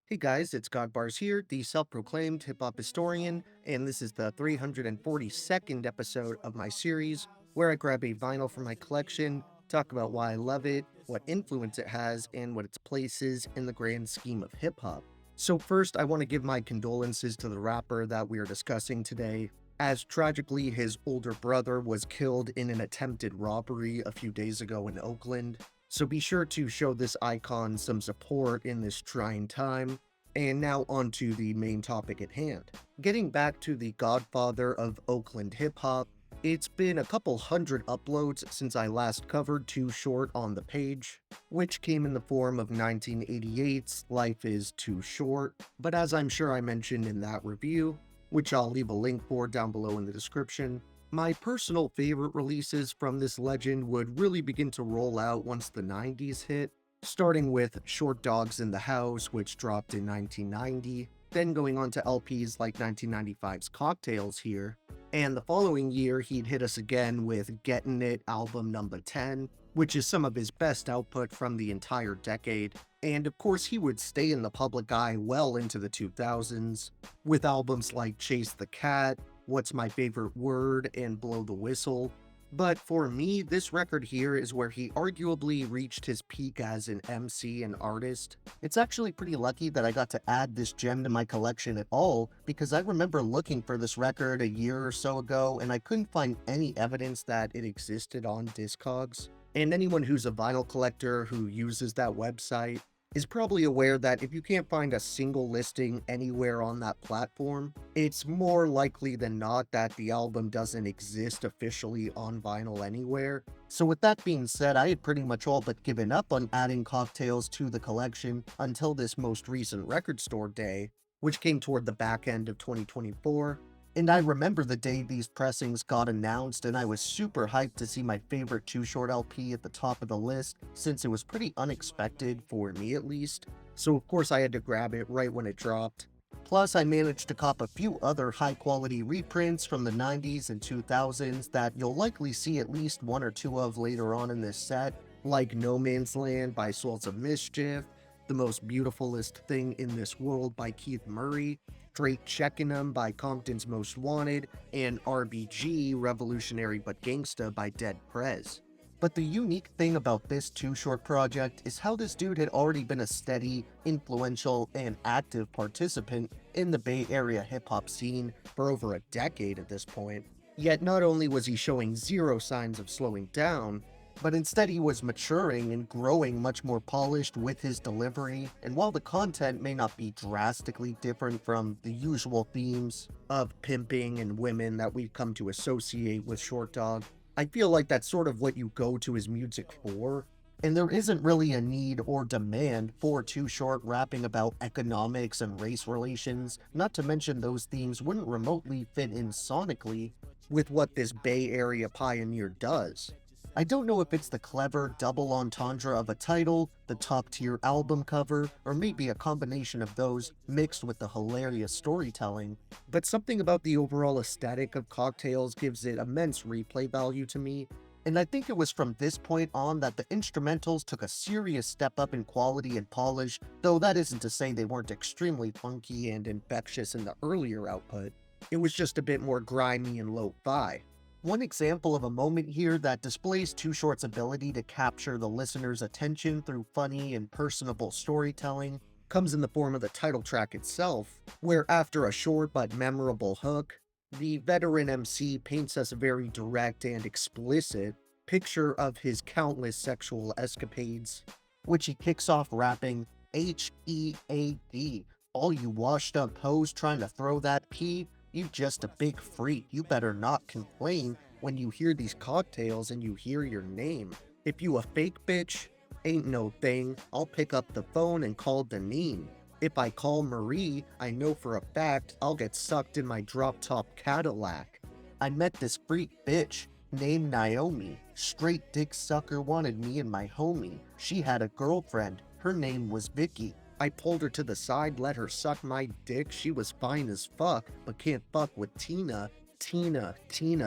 Hey guys, it's Godbars here, the self-proclaimed hip-hop historian, and this is the 342nd episode of my series, where I grab a vinyl from my collection, talk about why I love it, what influence it has, and what its place is in the grand scheme of hip-hop. So first, I want to give my condolences to the rapper that we are discussing today, as tragically his older brother was killed in an attempted robbery a few days ago in Oakland. So be sure to show this icon some support in this trying time. And now on to the main topic at hand. Getting back to the godfather of Oakland hip-hop, it's been a couple hundred uploads since I last covered Too Short on the page, which came in the form of 1988's Life is Too Short, but as I'm sure I mentioned in that review, which I'll leave a link for down below in the description, my personal favorite releases from this legend would really begin to roll out once the 90s hit, starting with Short Dogs in the House, which dropped in 1990, then going on to LPs like 1995's Cocktails Here, and the following year he'd hit us again with Gettin' It album number 10, which is some of his best output from the entire decade, and of course he would stay in the public eye well into the 2000s, with albums like Chase the Cat, What's My Favorite Word, and Blow the Whistle. But for me, this record here is where he arguably reached his peak as an MC and artist. It's actually pretty lucky that I got to add this gem to my collection at all, because I remember looking for this record a year or so ago and I couldn't find any evidence that it existed on Discogs. And anyone who's a vinyl collector who uses that website is probably aware that if you can't find a single listing anywhere on that platform, it's more likely than not that the album doesn't exist officially on vinyl anywhere. So with that being said, I had pretty much all but given up on adding Cocktails to the collection until this most recent record store day, which came toward the back end of 2024. And I remember the day these pressings got announced, and I was super hyped to see my favorite Too Short LP at the top of the list, since it was pretty unexpected, for me at least. So of course I had to grab it right when it dropped. Plus I managed to cop a few other high quality reprints from the 90s and 2000s that you'll likely see at least one or two of later on in this set, like No Man's Land by Souls of Mischief, The Most Beautifulest Thing in This World by Keith Murray, Straight Checkin' 'Em by Compton's Most Wanted, and RBG, Revolutionary But Gangsta by Dead Prez. But the unique thing about this Too Short project is how this dude had already been a steady, influential, and active participant in the Bay Area hip-hop scene for over a decade at this point. Yet not only was he showing zero signs of slowing down, but instead he was maturing and growing much more polished with his delivery, and while the content may not be drastically different from the usual themes of pimping and women that we've come to associate with Short Dog, I feel like that's sort of what you go to his music for, and there isn't really a need or demand for Too Short rapping about economics and race relations, not to mention those themes wouldn't remotely fit in sonically with what this Bay Area pioneer does. I don't know if it's the clever double entendre of a title, the top-tier album cover, or maybe a combination of those mixed with the hilarious storytelling, but something about the overall aesthetic of Cocktails gives it immense replay value to me, and I think it was from this point on that the instrumentals took a serious step up in quality and polish, though that isn't to say they weren't extremely funky and infectious in the earlier output. It was just a bit more grimy and lo-fi. One example of a moment here that displays Too Short's ability to capture the listener's attention through funny and personable storytelling comes in the form of the title track itself, where after a short but memorable hook, the veteran MC paints us a very direct and explicit picture of his countless sexual escapades, which he kicks off rapping H-E-A-D. All you washed up hoes trying to throw that pee, you just a big freak. You better not complain when you hear these cocktails and you hear your name. If you a fake bitch, ain't no thing. I'll pick up the phone and call Deneen. If I call Marie, I know for a fact I'll get sucked in my drop-top Cadillac. I met this freak bitch. Named Naomi. Straight dick sucker wanted me and my homie. She had a girlfriend. Her name was Vicky. I pulled her to the side, let her suck my dick. She was fine as fuck, but can't fuck with Tina. Tina,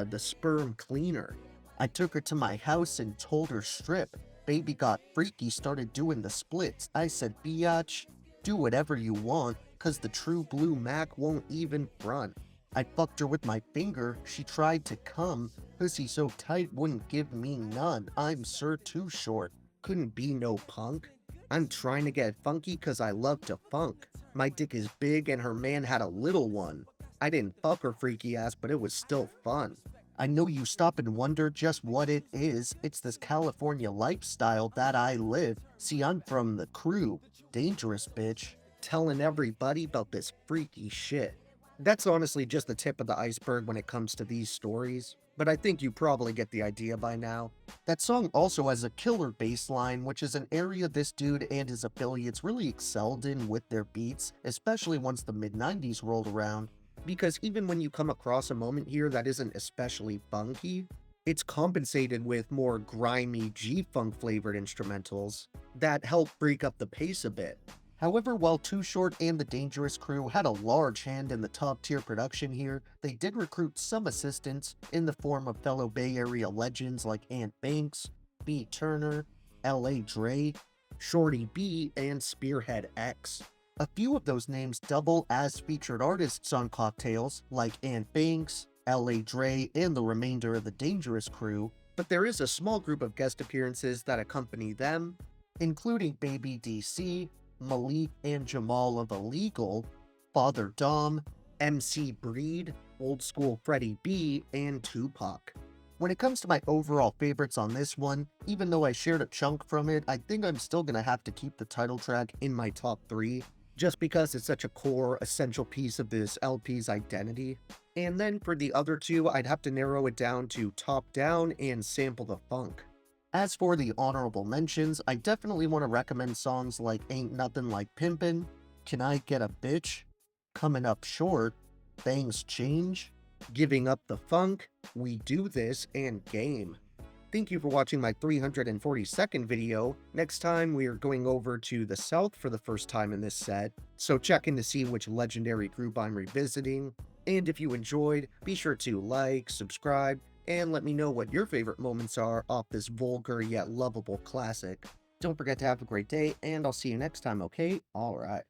the sperm cleaner. I took her to my house and told her strip. Baby got freaky, started doing the splits. I said, biatch, do whatever you want, cause the true blue Mac won't even front. I fucked her with my finger, she tried to come. Pussy so tight wouldn't give me none. I'm Sir Too Short, couldn't be no punk. I'm trying to get funky cause I love to funk. My dick is big and her man had a little one. I didn't fuck her freaky ass, but it was still fun. I know you stop and wonder just what it is. It's this California lifestyle that I live. See, I'm from the crew. Dangerous bitch. Telling everybody about this freaky shit. That's honestly just the tip of the iceberg when it comes to these stories, but I think you probably get the idea by now. That song also has a killer bass line, which is an area this dude and his affiliates really excelled in with their beats, especially once the mid-90s rolled around. Because even when you come across a moment here that isn't especially funky, it's compensated with more grimy G-funk flavored instrumentals that help break up the pace a bit. However, while Too Short and the Dangerous Crew had a large hand in the top-tier production here, they did recruit some assistance in the form of fellow Bay Area legends like Ant Banks, B. Turner, L.A. Dre, Shorty B, and Spearhead X. A few of those names double as featured artists on Cocktails, like Ant Banks, L.A. Dre, and the remainder of the Dangerous Crew, but there is a small group of guest appearances that accompany them, including Baby DC, Malik and Jamal of Illegal, Father Dom, MC Breed, Old School Freddie B, and Tupac. When it comes to my overall favorites on this one, even though I shared a chunk from it, I think I'm still gonna have to keep the title track in my top 3, just because it's such a core, essential piece of this LP's identity. And then for the other two, I'd have to narrow it down to Top Down and Sample the Funk. As for the honorable mentions, I definitely want to recommend songs like Ain't Nothing Like Pimpin', Can I Get a Bitch, Coming Up Short, Things Change, Giving Up the Funk, We Do This, and Game. Thank you for watching my 342nd video. Next time we are going over to the South for the first time in this set, so check in to see which legendary group I'm revisiting. And if you enjoyed, be sure to like, subscribe, and let me know what your favorite moments are off this vulgar yet lovable classic. Don't forget to have a great day, and I'll see you next time, okay? Alright.